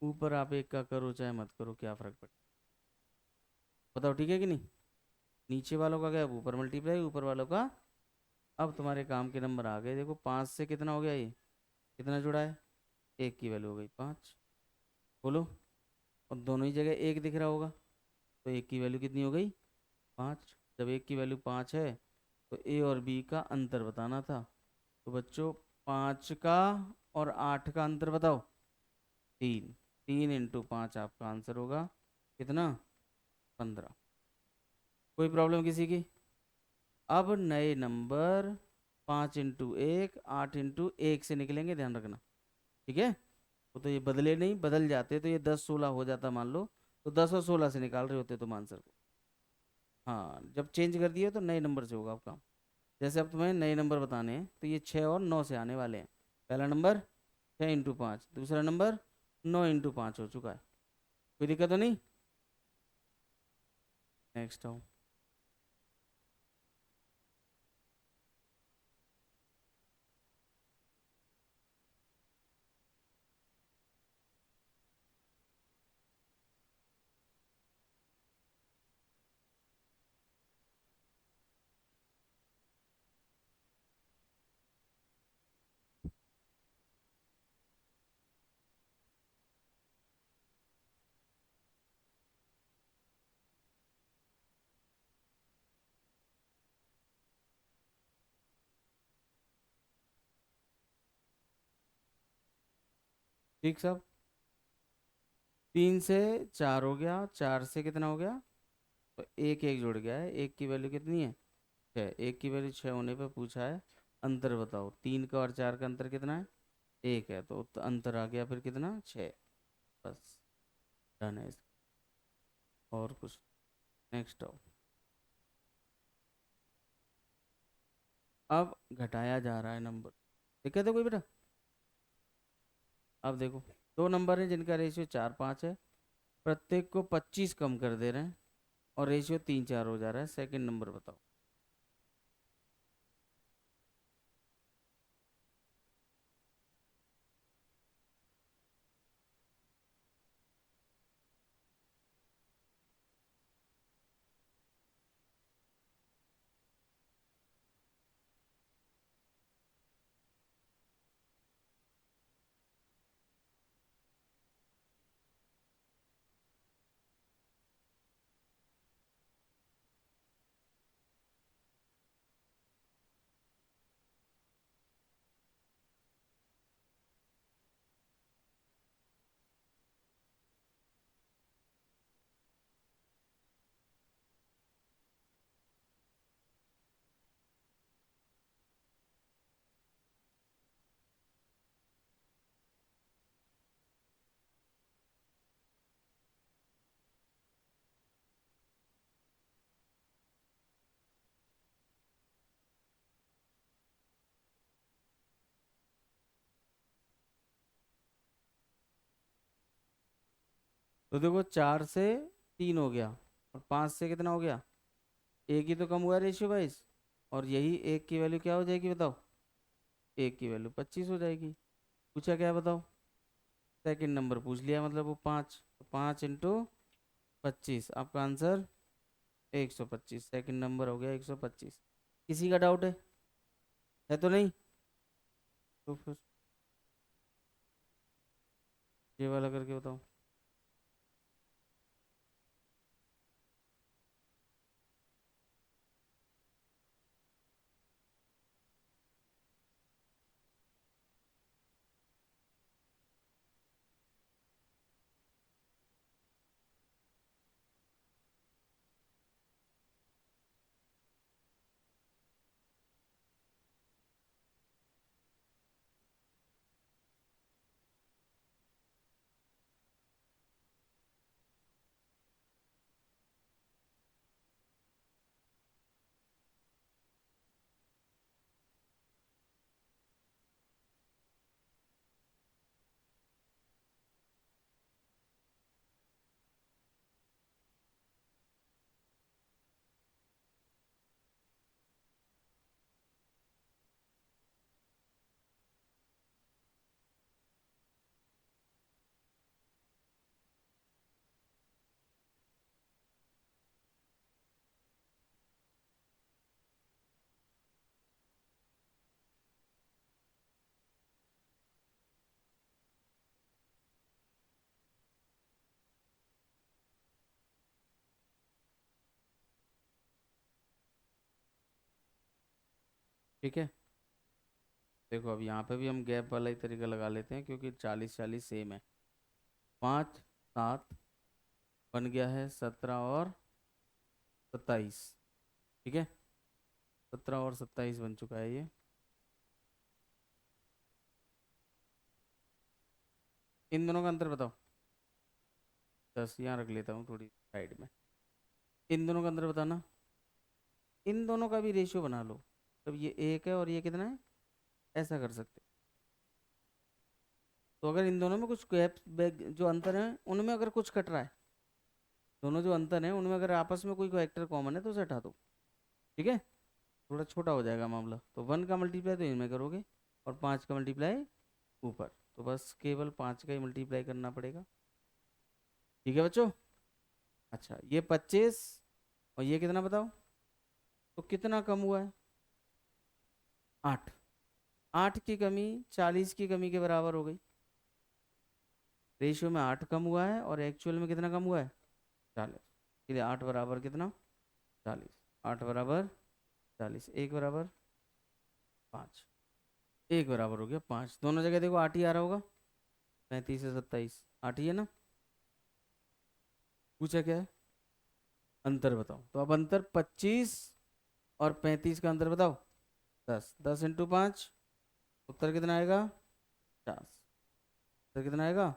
ऊपर आप 1 का करो चाहे मत करो, क्या फर्क पड़े, बताओ ठीक है कि नहीं। नीचे वालों का गैप ऊपर मल्टीप्लाई, ऊपर वालों का। अब तुम्हारे काम के नंबर आ गए, देखो 5 से कितना हो गया, ये कितना जुड़ा है, 1 की वैल्यू हो गई 5, बोलो। और दोनों ही जगह 1 दिख रहा होगा, तो 1 की वैल्यू कितनी हो गई, 5। जब 1 की वैल्यू 5 है, तो ए और बी का अंतर बताना था। तो बच्चों 5 का और 8 का अंतर बताओ, 3, 3 × 5 आपका आंसर होगा कितना, 15। कोई प्रॉब्लम किसी की। अब नए नंबर 5 × 1, 8 × 1 से निकलेंगे, ध्यान रखना, ठीक है। तो ये बदले नहीं, बदल जाते तो ये 10 16 हो जाता मान लो, तो 10 और 16 से निकाल रहे होते तुम आंसर को। हाँ, जब चेंज कर दिए तो नए नंबर से होगा आपका। जैसे अब तुम्हें नए नंबर बताने हैं, तो ये 6 और 9 से आने वाले हैं। पहला नंबर 6 × 5, दूसरा नंबर 9 × 5 हो चुका है, कोई दिक्कत तो नहीं। नेक्स्ट आओ। ठीक सब, 3 से 4 हो गया, 4 से कितना हो गया, तो एक एक जुड़ गया है, एक की वैल्यू कितनी है, 6, एक की वैल्यू 6 होने पे पूछा है अंतर बताओ, 3 का और 4 का अंतर कितना है, 1 है, तो अंतर आ गया फिर कितना, 6। बस, डन है और कुछ। नेक्स्ट आओ। अब घटाया जा रहा है नंबर, दिक्कत है कोई बेटा। अब देखो, दो नंबर हैं जिनका रेशियो 4 5 है, प्रत्येक को 25 कम कर दे रहे हैं, और रेशियो 3 4 हो जा रहा है, सेकंड नंबर बताओ। तो देखो 4 से 3 हो गया, और 5 से कितना हो गया, एक ही तो कम हुआ रेशियो वाइज, और यही एक की वैल्यू क्या हो जाएगी बताओ, एक की वैल्यू 25 हो जाएगी। पूछा क्या है बताओ, सेकंड नंबर पूछ लिया, मतलब वो 5, तो 5 × 25 आपका आंसर 125, सेकंड नंबर हो गया 125। किसी का डाउट है तो नहीं, तो फिर ये वाला करके बताओ। ठीक है, देखो अब यहाँ पे भी हम गैप वाला ही तरीका लगा लेते हैं, क्योंकि 40 40 सेम है। 5 7 बन गया है 17 और 27। ठीक है, 17 और 27 बन चुका है ये। इन दोनों का अंतर बताओ। 10 यहाँ रख लेता हूँ थोड़ी साइड में। इन दोनों का अंतर बताना। इन दोनों का भी रेशियो बना लो। अब ये 1 है और ये कितना है, ऐसा कर सकते। तो अगर इन दोनों में कुछ गैप जो अंतर है उनमें अगर कुछ कट रहा है, दोनों जो अंतर है उनमें अगर आपस में कोई फैक्टर कॉमन है तो उसे हटा दो। ठीक है, थोड़ा छोटा हो जाएगा मामला। तो 1 का मल्टीप्लाई तो इनमें करोगे और 5 का मल्टीप्लाई ऊपर, तो बस केवल 5 का ही मल्टीप्लाई करना पड़ेगा। ठीक है बच्चों। अच्छा, ये 25 और ये कितना बताओ, तो कितना कम हुआ है, 8। 8 की कमी 40 की कमी के बराबर हो गई। रेशियो में 8 कम हुआ है और एक्चुअल में कितना कम हुआ है, 40। इसलिए 8 बराबर कितना, 40। 8 बराबर 40, 1 बराबर 5। 1 बराबर हो गया 5। दोनों जगह देखो 8 ही आ रहा होगा, 35 से 27 8 ही है ना। पूछा क्या है, अंतर बताओ। तो अब अंतर 25 और 35 का अंतर बताओ, 10। 10 इंटू 5, उत्तर कितना आएगा, 50। उत्तर कितना आएगा,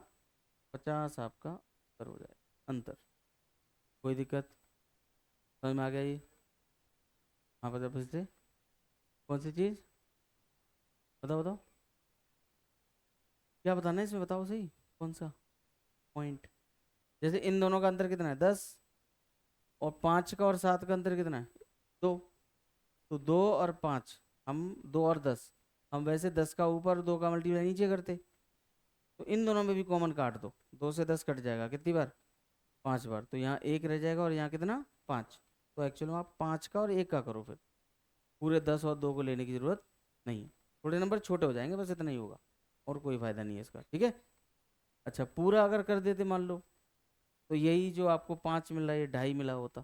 50 आपका उत्तर हो जाएगा अंतर। कोई दिक्कत, समझ में आ गया ये। हाँ बताओ फिर से, कौन सी चीज़, बताओ बताओ क्या बताना है इसमें, बताओ सही कौन सा पॉइंट। जैसे इन दोनों का अंतर कितना है, 10, और 5 का और 7 का अंतर कितना है, 2। तो 2 और 5, हम 2 और 10, हम वैसे 10 का ऊपर 2 का मल्टीप्लाई नीचे करते। तो इन दोनों में भी कॉमन काट दो, 2 से 10 कट जाएगा कितनी बार, 5 बार। तो यहाँ 1 रह जाएगा और यहाँ कितना, 5। तो एक्चुअली में आप 5 का और 1 का करो फिर, पूरे 10 और 2 को लेने की जरूरत नहीं है। थोड़े नंबर छोटे हो जाएंगे, बस इतना ही होगा, और कोई फायदा नहीं है इसका। ठीक है। अच्छा, पूरा अगर कर देते मान लो, तो यही जो आपको 5 मिल रहा है ये 2.5 मिला होता,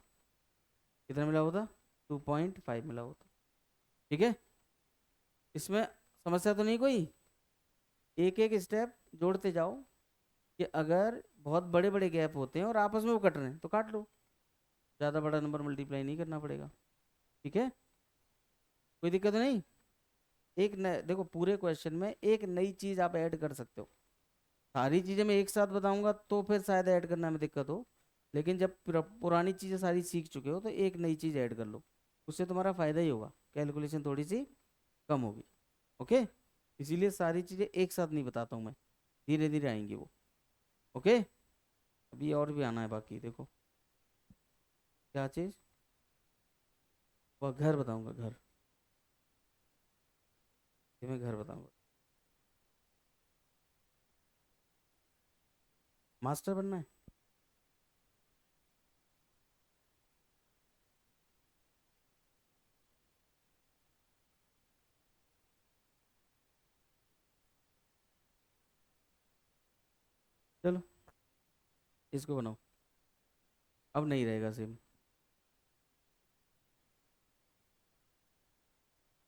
कितना मिला होता, 2.5 मिला होता। ठीक है, इसमें समस्या तो नहीं कोई। एक एक स्टेप जोड़ते जाओ, कि अगर बहुत बड़े बड़े गैप होते हैं और आपस में वो कट रहे हैं तो काट लो, ज़्यादा बड़ा नंबर मल्टीप्लाई नहीं करना पड़ेगा। ठीक है, कोई दिक्कत नहीं। एक नए देखो, पूरे क्वेश्चन में एक नई चीज़ आप ऐड कर सकते हो। सारी चीज़ें मैं एक साथ बताऊंगा तो फिर शायद ऐड करने में दिक्कत हो, लेकिन जब पुरानी चीज़ें सारी सीख चुके हो तो एक नई चीज़ ऐड कर लो, उससे तुम्हारा फ़ायदा ही होगा, कैलकुलेशन थोड़ी सी कम होगी। ओके, इसीलिए सारी चीज़ें एक साथ नहीं बताता हूँ मैं, धीरे धीरे आएंगी वो। ओके, अभी और भी आना है बाकी, देखो क्या चीज़, वह घर बताऊंगा, घर, ये मैं घर बताऊंगा। मास्टर बनना है, चलो इसको बनाओ। अब नहीं रहेगा सेम,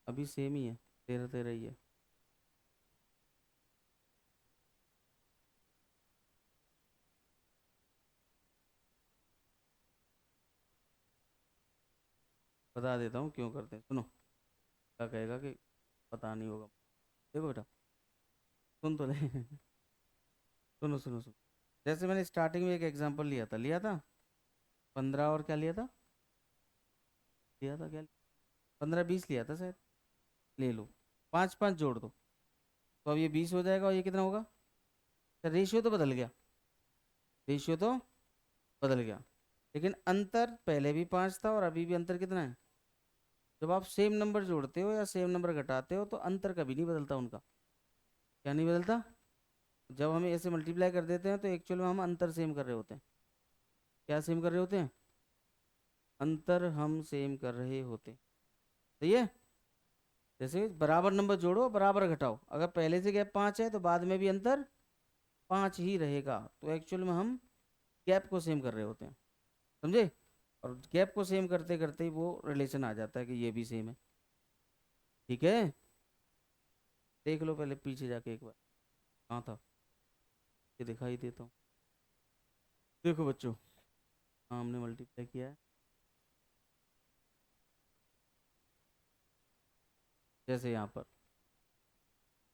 अभी सेम ही है, 13 13 ही है। बता देता हूँ क्यों करते हैं, सुनो। क्या कहेगा कि पता नहीं होगा, देखो बेटा, सुन तो ले सुनो सुनो सुनो। जैसे मैंने स्टार्टिंग में एक एग्जांपल लिया था 15 और क्या लिया था, लिया था क्या, 15 20 लिया था शायद, ले लो। 5 5 जोड़ दो, तो अब ये 20 हो जाएगा और ये कितना होगा, रेशियो तो बदल गया, रेशियो तो बदल गया, लेकिन अंतर पहले भी 5 था और अभी भी अंतर कितना है। जब आप सेम नंबर जोड़ते हो या सेम नंबर घटाते हो तो अंतर कभी नहीं बदलता उनका। क्या नहीं बदलता, जब हमें ऐसे मल्टीप्लाई कर देते हैं तो एक्चुअल में हम अंतर सेम कर रहे होते हैं। क्या सेम कर रहे होते हैं, अंतर हम सेम कर रहे होते हैं। सही है। जैसे बराबर नंबर जोड़ो बराबर घटाओ, अगर पहले से गैप 5 है तो बाद में भी अंतर 5 ही रहेगा, तो एक्चुअल में हम गैप को सेम कर रहे होते हैं। समझे, और गैप को सेम करते करते ही वो रिलेशन आ जाता है कि ये भी सेम है। ठीक है, देख लो पहले पीछे जाके एक बार, कहाँ था, ये दिखाई देता हूँ। देखो बच्चों, हाँ हमने मल्टीप्लाई किया है, जैसे यहाँ पर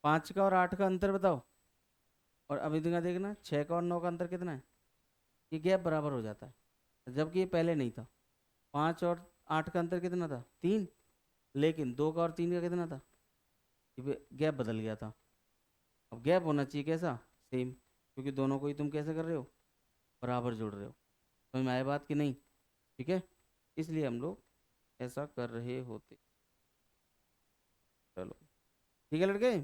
5 का और 8 का अंतर बताओ, और अभी देखना देखना 6 का और 9 का अंतर कितना है, ये गैप बराबर हो जाता है, जबकि ये पहले नहीं था। 5 और 8 का अंतर कितना था, 3, लेकिन 2 का और 3 का कितना था, ये गैप बदल गया था। अब गैप होना चाहिए कैसा, सेम, क्योंकि दोनों को ही तुम कैसे कर रहे हो, बराबर जोड़ रहे हो। समझ में आए बात कि नहीं, ठीक है, इसलिए हम लोग ऐसा कर रहे होते। चलो ठीक है लड़के,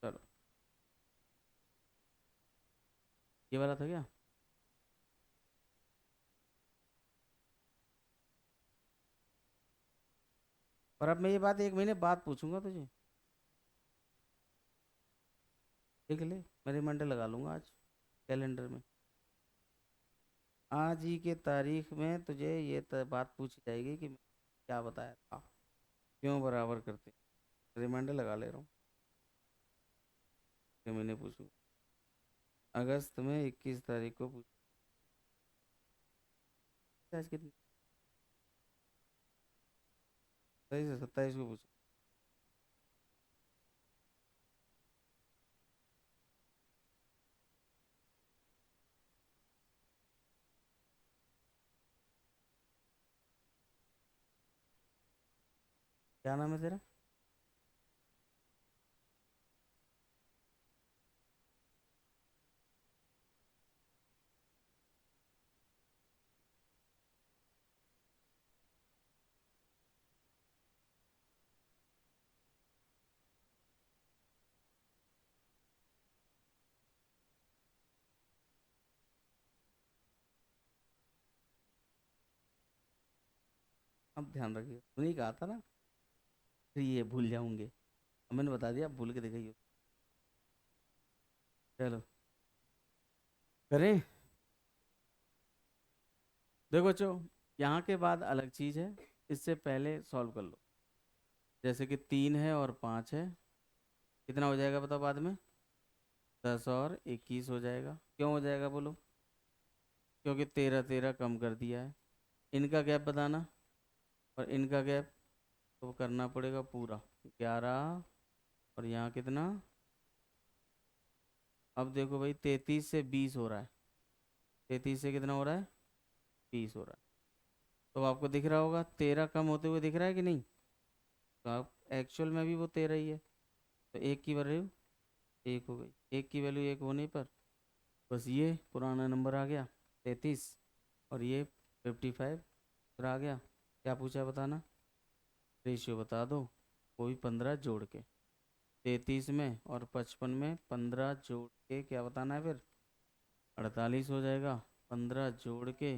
चलो, ये वाला था क्या, और अब मैं ये बात 1 महीने बाद पूछूंगा तुझे, देख ले, मैं रिमाइंडर लगा लूंगा आज कैलेंडर में, आज ही के तारीख में तुझे ये बात पूछी जाएगी कि मैं क्या बताया था, क्यों बराबर करते, रिमाइंडर लगा ले रहा हूँ कि मैंने पूछूंगा, अगस्त में 21 तारीख को पूछ, आज कितनी, 27 को पूछ, क्या नाम है तेरा, अब ध्यान रखिए, उन्हीं कहा था ना, फिर ये भूल जाऊंगे, अब मैंने बता दिया, अब भूल के दिखाइए, चलो करें। देखो बच्चों, यहाँ के बाद अलग चीज़ है, इससे पहले सॉल्व कर लो, जैसे कि 3 है और 5 है, कितना हो जाएगा बताओ बाद में, 10 और 21 हो जाएगा, क्यों हो जाएगा बोलो, क्योंकि 13 13 कम कर दिया है, इनका गैप बताना, और इनका गैप तो करना पड़ेगा पूरा 11, और यहाँ कितना, अब देखो भाई 33 से 20 हो रहा है, 33 से कितना हो रहा है, 20 हो रहा है, तो आपको दिख रहा होगा 13 कम होते हुए दिख रहा है कि नहीं, तो आप एक्चुअल में भी वो 13 ही है, तो एक की वैल्यू एक हो गई, एक की वैल्यू एक होने पर बस ये पुराना नंबर आ गया 33, और ये 55 फिर आ गया, क्या पूछा बताना, रेशियो बता दो, वो भी 15 जोड़ के, 33 में और 55 में 15 जोड़ के क्या बताना है फिर, 48 हो जाएगा, 15 जोड़ के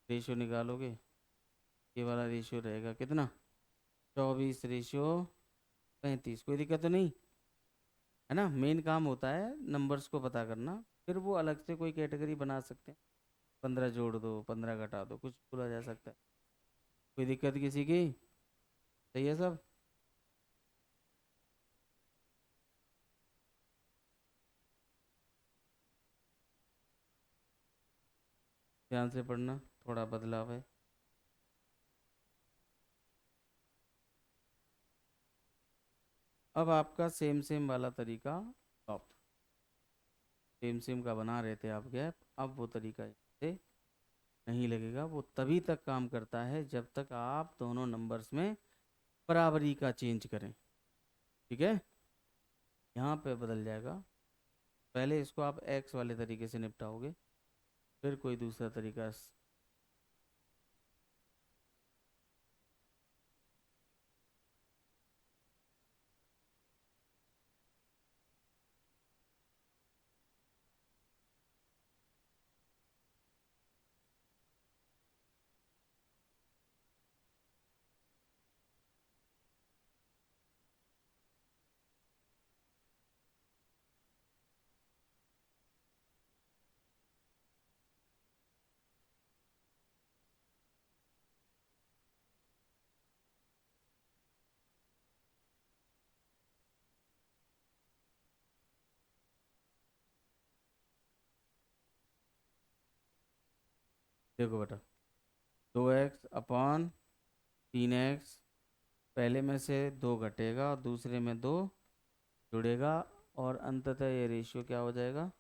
रेशियो निकालोगे, ये वाला रेशियो रहेगा कितना, 24:35, कोई दिक्कत तो नहीं है ना, मेन काम होता है नंबर्स को पता करना, फिर वो अलग से कोई कैटेगरी बना सकते हैं, 15 जोड़ दो 15 घटा दो, कुछ बोला जा सकता है, कोई दिक्कत किसी की, सही है सब, ध्यान से पढ़ना, थोड़ा बदलाव है। अब आपका सेम सेम वाला तरीका, आप सेम सेम का बना रहे थे आप गैप, अब वो तरीका से नहीं लगेगा, वो तभी तक काम करता है जब तक आप दोनों नंबर्स में बराबरी का चेंज करें, ठीक है, यहाँ पे बदल जाएगा, पहले इसको आप एक्स वाले तरीके से निपटाओगे, फिर कोई दूसरा तरीका देखो बेटा, 2x अपॉन 3x, पहले में से 2 घटेगा और दूसरे में 2 जुड़ेगा, और अंततः ये रेशियो क्या हो जाएगा,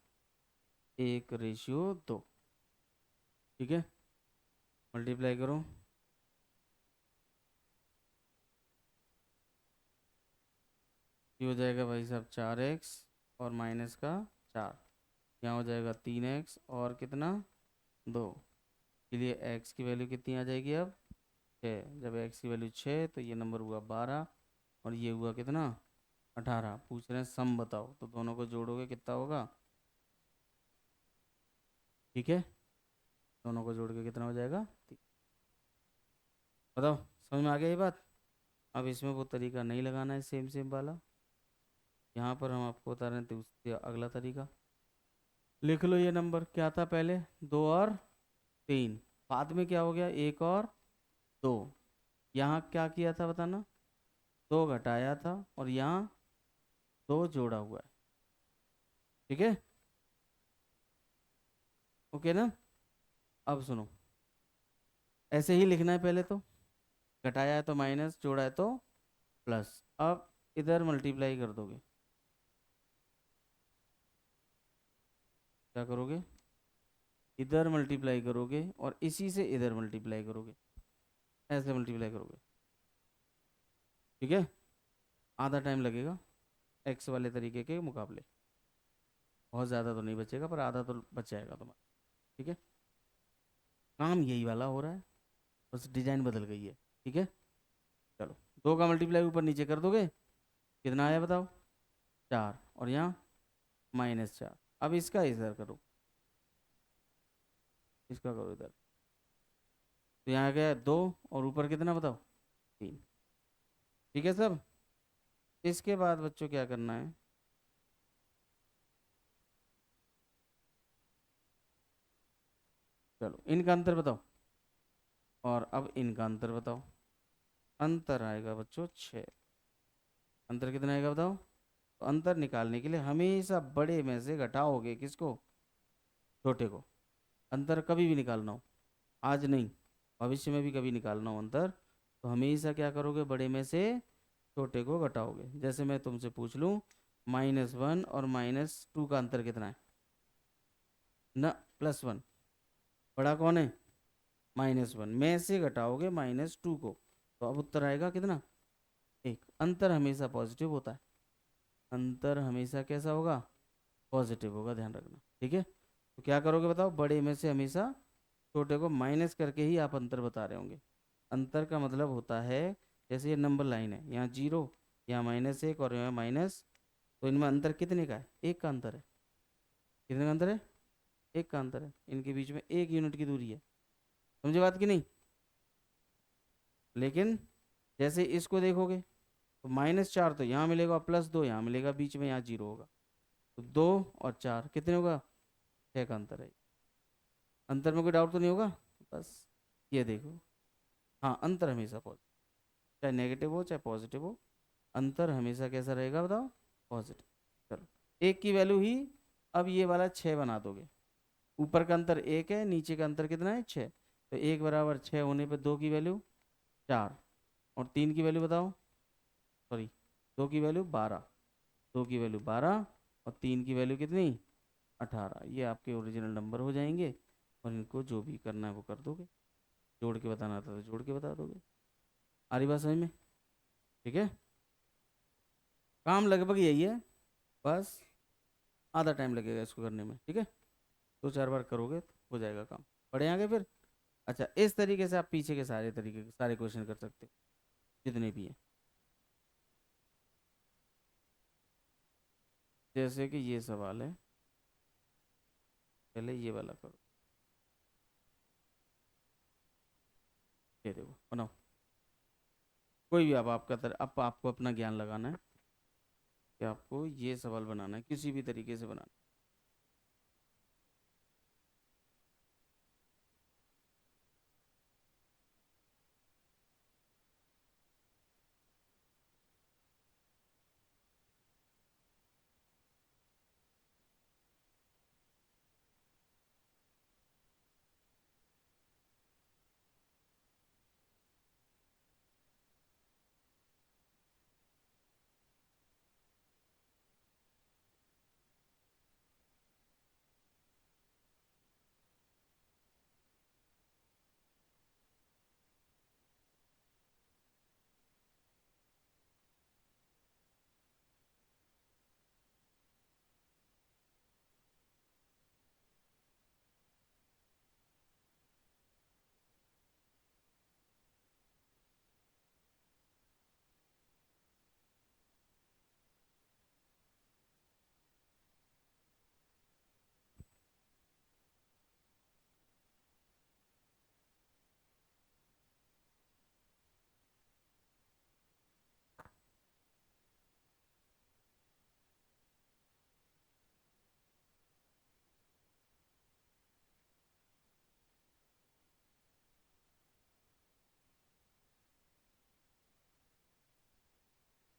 1:2। ठीक है, मल्टीप्लाई करो। ये हो जाएगा भाई साहब 4x और माइनस का 4, यहाँ हो जाएगा 3x और कितना 2, इसलिए x की वैल्यू कितनी आ जाएगी अब 6। जब x की वैल्यू 6 तो ये नंबर हुआ 12 और ये हुआ कितना 18। पूछ रहे हैं सम बताओ, तो दोनों को जोड़ोगे कितना होगा, ठीक है, दोनों को जोड़ के कितना हो जाएगा, बताओ समझ में आ गया ये बात। अब इसमें वो तरीका नहीं लगाना है सेम सेम वाला, यहाँ पर हम आपको बता रहे थे उससे अगला तरीका। लिख लो ये नंबर क्या था पहले, 2 और 3, बाद में क्या हो गया 1 और 2। यहाँ क्या किया था बताना, 2 घटाया था और यहाँ 2 जोड़ा हुआ है। ठीक है, ओके ना। अब सुनो, ऐसे ही लिखना है, पहले तो घटाया है तो माइनस, जोड़ा है तो प्लस। अब इधर मल्टीप्लाई कर दोगे, क्या करोगे, इधर मल्टीप्लाई करोगे और इसी से इधर मल्टीप्लाई करोगे, ऐसे मल्टीप्लाई करोगे। ठीक है, आधा टाइम लगेगा एक्स वाले तरीके के मुकाबले, बहुत ज़्यादा तो नहीं बचेगा पर आधा तो बच जाएगा तुम्हारा। ठीक है, काम यही वाला हो रहा है, बस डिजाइन बदल गई है। ठीक है, चलो 2 का मल्टीप्लाई ऊपर नीचे कर दोगे, कितना आया बताओ 4, और यहाँ -4। अब इसका इधर करो, इसका करो इधर, तो यहाँ गया 2 और ऊपर कितना बताओ 3। ठीक है सब, इसके बाद बच्चों क्या करना है, चलो इनका अंतर बताओ और अब इनका अंतर बताओ। अंतर आएगा बच्चों 6। अंतर कितना आएगा बताओ, तो अंतर निकालने के लिए हमेशा बड़े में से घटाओगे किसको, छोटे को। अंतर कभी भी निकालना हो, आज नहीं भविष्य में भी कभी निकालना हो अंतर, तो हमेशा क्या करोगे, बड़े में से छोटे को घटाओगे। जैसे मैं तुमसे पूछ लूँ -1 और -2 का अंतर कितना है, न +1, बड़ा कौन है -1, में से घटाओगे -2 को, तो अब उत्तर आएगा कितना 1। अंतर हमेशा पॉजिटिव होता है, अंतर हमेशा कैसा होगा, पॉजिटिव होगा, ध्यान रखना। ठीक है, तो क्या करोगे बताओ, बड़े में से हमेशा छोटे को माइनस करके ही आप अंतर बता रहे होंगे। अंतर का मतलब होता है, जैसे ये नंबर लाइन है, यहाँ 0, यहाँ -1 और यहाँ माइनस, तो इनमें अंतर कितने का है, 1 का अंतर है। कितने का अंतर है, 1 का अंतर है, इनके बीच में 1 यूनिट की दूरी है। समझे बात कि नहीं। लेकिन जैसे इसको देखोगे तो -4 तो यहाँ मिलेगा और +2 यहाँ मिलेगा, बीच में यहाँ 0 होगा, तो 2 और 4 कितने होगा, 6 का अंतर है। अंतर में कोई डाउट तो नहीं होगा, बस ये देखो। हाँ, अंतर हमेशा पॉजिटिव, चाहे नेगेटिव हो चाहे पॉजिटिव हो, अंतर हमेशा कैसा रहेगा बताओ, पॉजिटिव। चलो, 1 की वैल्यू ही अब ये वाला 6 बना दोगे, ऊपर का अंतर 1 है, नीचे का अंतर कितना है 6, तो 1 बराबर 6 होने पे 2 की वैल्यू 4 और 3 की वैल्यू बताओ, सॉरी 2 की वैल्यू 12, 2 की वैल्यू 12 और 3 की वैल्यू कितनी 18। ये आपके ओरिजिनल नंबर हो जाएंगे और इनको जो भी करना है वो कर दोगे, जोड़ के बताना था तो जोड़ के बता दोगे। आ रही बात समझ में। ठीक है, काम लगभग यही है, बस आधा टाइम लगेगा इसको करने में। ठीक है, 2-4 बार करोगे तो हो जाएगा काम, पढ़े आगे फिर। अच्छा, इस तरीके से आप पीछे के सारे तरीके के सारे क्वेश्चन कर सकते हो जितने भी हैं। जैसे कि ये सवाल है, पहले ये वाला करो, ये देखो बनाओ, कोई भी, अब आपका अब आपको अपना ज्ञान लगाना है कि आपको ये सवाल बनाना है, किसी भी तरीके से बनाना है।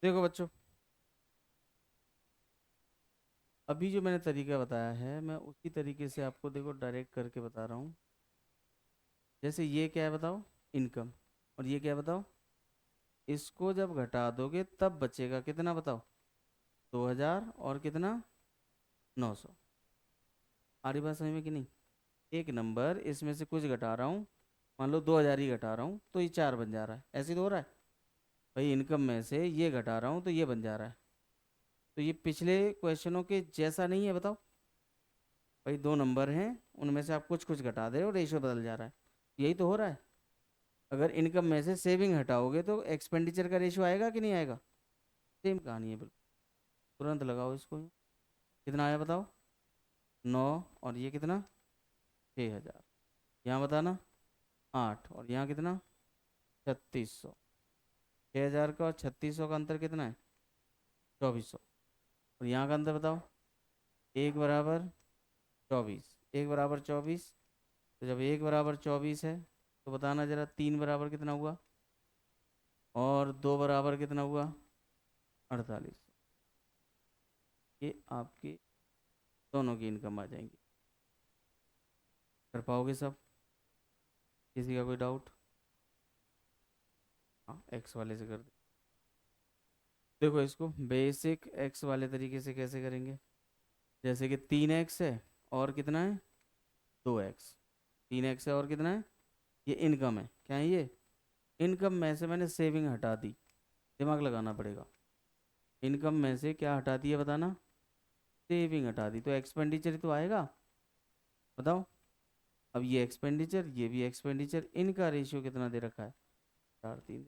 देखो बच्चों, अभी जो मैंने तरीका बताया है मैं उसी तरीके से आपको देखो डायरेक्ट करके बता रहा हूँ। जैसे ये क्या है बताओ, इनकम, और ये क्या है बताओ, इसको जब घटा दोगे तब बचेगा कितना बताओ, 2000 और कितना, 900। आ रही बात समझ में कि नहीं? एक नंबर इसमें से कुछ घटा रहा हूँ, मान लो 2000 ही घटा रहा हूँ तो ये 4 बन जा रहा है, ऐसे ही तो हो रहा है। भाई इनकम में से ये घटा रहा हूँ तो ये बन जा रहा है। तो ये पिछले क्वेश्चनों के जैसा नहीं है बताओ। भाई दो नंबर हैं, उनमें से आप कुछ कुछ घटा दे रहे हो, रेशियो बदल जा रहा है, यही तो हो रहा है। अगर इनकम में से सेविंग हटाओगे तो एक्सपेंडिचर का रेशियो आएगा कि नहीं आएगा? सेम कहानी है बिल्कुल। तुरंत लगाओ इसको। कितना आया बताओ, 9, और ये कितना, 6000। यहाँ बताना, 8, और यहाँ कितना, 3600। 6000 का और 3600 का अंतर कितना है, 2400। और यहाँ का अंतर बताओ, 1 बराबर 24, 1 बराबर 24। तो जब 1 बराबर 24 है तो बताना जरा, 3 बराबर कितना हुआ, और 2 बराबर कितना हुआ, 48। ये आपकी दोनों की इनकम आ जाएंगी। कर पाओगे सब? किसी का कोई डाउट? हाँ, एक्स वाले से कर दे। देखो इसको बेसिक एक्स वाले तरीके से कैसे करेंगे। जैसे कि 3x है और कितना है, 2x। 3x है और कितना है, ये इनकम है, क्या है ये, इनकम में से मैंने सेविंग हटा दी। दिमाग लगाना पड़ेगा। इनकम में से क्या हटा दिया बताना, सेविंग हटा दी, तो एक्सपेंडिचर तो आएगा। बताओ, अब ये एक्सपेंडिचर, ये भी एक्सपेंडिचर, इनका रेशियो कितना दे रखा है, 4:3।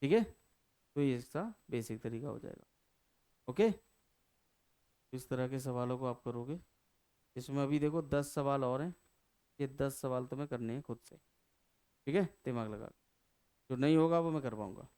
ठीक है, तो ये इसका बेसिक तरीका हो जाएगा। ओके, इस तरह के सवालों को आप करोगे। इसमें अभी देखो 10 सवाल और हैं, ये 10 सवाल तुम्हें करने हैं खुद से। ठीक है, दिमाग लगा के। जो नहीं होगा वो मैं कर पाऊंगा।